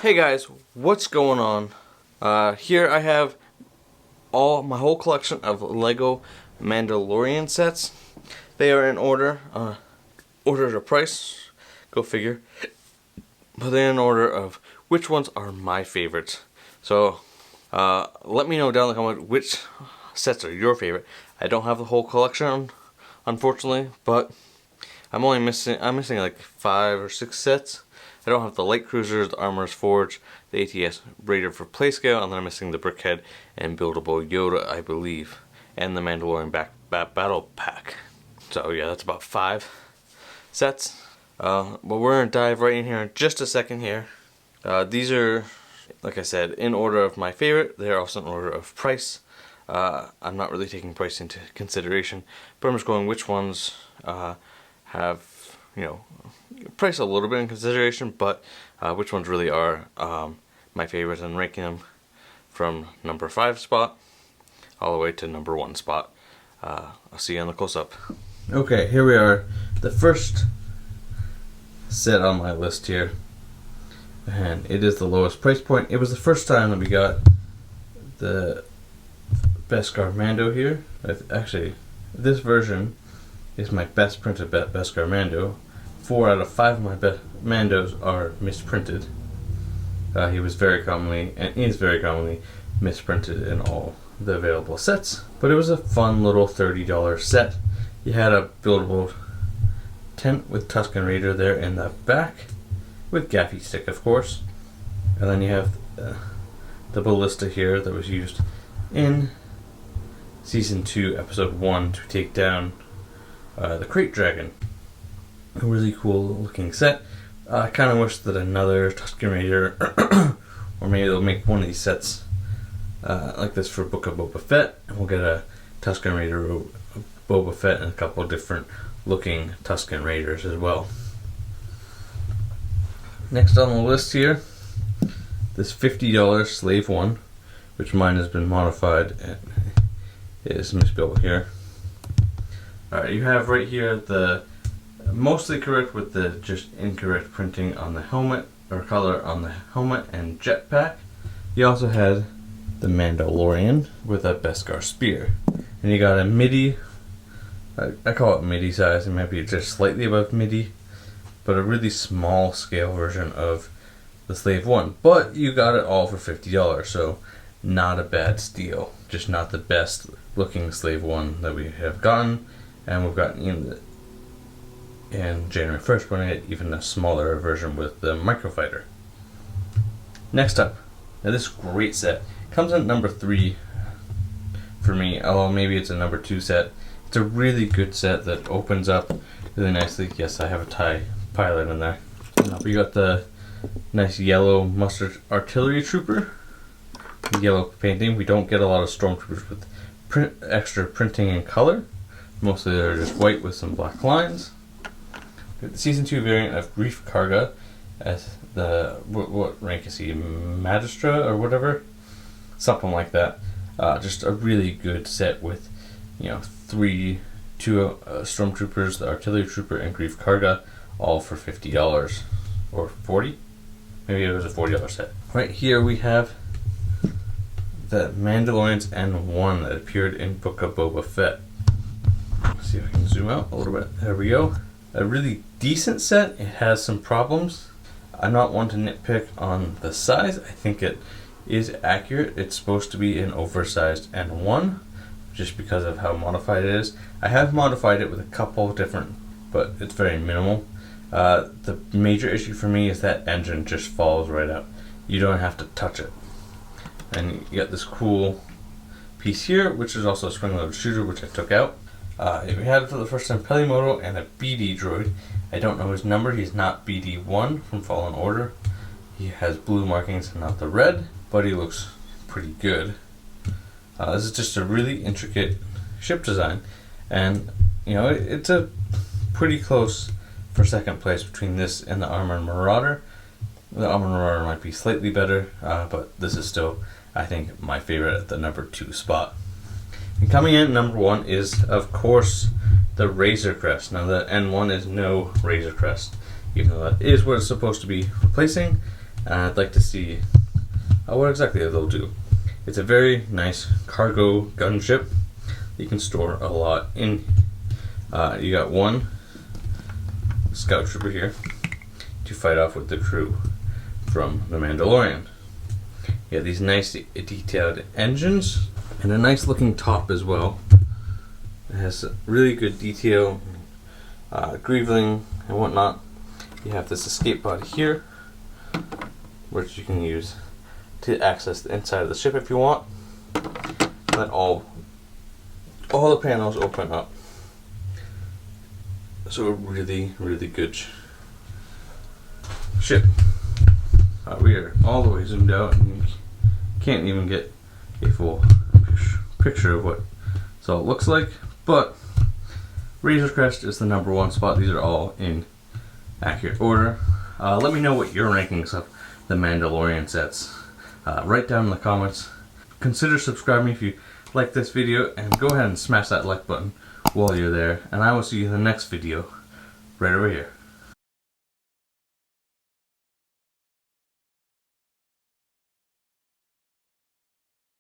Hey guys, what's going on? Here I have my whole collection of Lego Mandalorian sets. They are in order, order to price, go figure, but they're in order of which ones are my favorites. So, let me know down in the comments which sets are your favorite. I don't have the whole collection, unfortunately, but I'm missing like 5 or 6 sets. I don't have the Light Cruisers, the Armorer's Forge, the ATS Raider for Playscale, and then I'm missing the Brickhead and Buildable Yoda, I believe, and the Mandalorian Battle Pack. So yeah, that's about 5 sets. But we're going to dive right in here in just a second here. These are, like I said, in order of my favorite. They're also in order of price. I'm not really taking price into consideration, but I'm just going which ones have, price a little bit in consideration, but which ones really are my favorites, and ranking them from number 5 spot all the way to number 1 spot. I'll see you on the close-up. Okay, here we are. The first set on my list here, and it is the lowest price point. It was the first time that we got the Beskar Mando here. Actually, this version is my best printed Beskar Mando. 4 out of 5 of my Mandos are misprinted. He was very commonly, and is very commonly, misprinted in all the available sets. But it was a fun little $30 set. You had a buildable tent with Tusken Raider there in the back, with Gaffy Stick, of course. And then you have the ballista here that was used in Season 2, Episode 1 to take down the Crate Dragon. A really cool looking set. I kind of wish that another Tusken Raider, or maybe they'll make one of these sets like this for Book of Boba Fett, and we'll get a Tusken Raider Boba Fett and a couple different looking Tusken Raiders as well. Next on the list here, this $50 Slave 1, which mine has been modified and is misbuilt here. Alright, you have right here the mostly correct with the just incorrect printing on the helmet, or color on the helmet and jetpack. You also had the Mandalorian with a Beskar spear. And you got a midi, I call it midi size, it might be just slightly above midi, but a really small scale version of the Slave 1. But you got it all for $50, so not a bad steal. Just not the best looking Slave 1 that we have gotten, and we've gotten in January 1st, we're going to get even a smaller version with the Microfighter. Next up, now this great set comes in number 3 for me, although maybe it's a number 2 set. It's a really good set that opens up really nicely. Yes, I have a TIE pilot in there. We got the nice yellow mustard artillery trooper, yellow painting. We don't get a lot of stormtroopers with extra printing and color. Mostly they're just white with some black lines. The Season 2 variant of Greef Karga as the, what rank is he, Magistra or whatever? Something like that. Just a really good set with, 2 stormtroopers, the artillery trooper and Greef Karga, all for $50 or $40. Maybe it was a $40 set. Right here we have the Mandalorian's N1 that appeared in Book of Boba Fett. Let's see if I can zoom out a little bit. There we go. A really decent set. It has some problems. I'm not one to nitpick on the size. I think it is accurate. It's supposed to be an oversized N1 just because of how modified it is. I have modified it with a couple different, but it's very minimal. The major issue for me is that engine just falls right out. You don't have to touch it. And you got this cool piece here, which is also a spring-loaded shooter, which I took out. We had for the first time Pelimoto and a BD droid. I don't know his number. He's not BD1 from Fallen Order. He has blue markings and not the red, but he looks pretty good. This is just a really intricate ship design, and it's a pretty close for second place between this and the Armored Marauder. The Armored Marauder might be slightly better, but this is still, I think, my favorite at the number 2 spot. And coming in number 1 is, of course, the Razor Crest. Now the N1 is no Razor Crest, even though that is what it's supposed to be replacing. and I'd like to see what exactly they'll do. It's a very nice cargo gunship. You can store a lot in. You got one scout trooper here to fight off with the crew from the Mandalorian. You have these nice detailed engines and a nice looking top as well. It has really good detail, greeveling and whatnot. You have this escape pod here, which you can use to access the inside of the ship if you want. Then all the panels open up. So a really, really good ship. We are all the way zoomed out and you can't even get a full picture of what so it looks like, but Razor's Crest is the #1 spot. These are all in accurate order. Let me know what your rankings of the Mandalorian sets. Write down in the comments. Consider subscribing if you like this video, and go ahead and smash that like button while you're there, and I will see you in the next video right over here.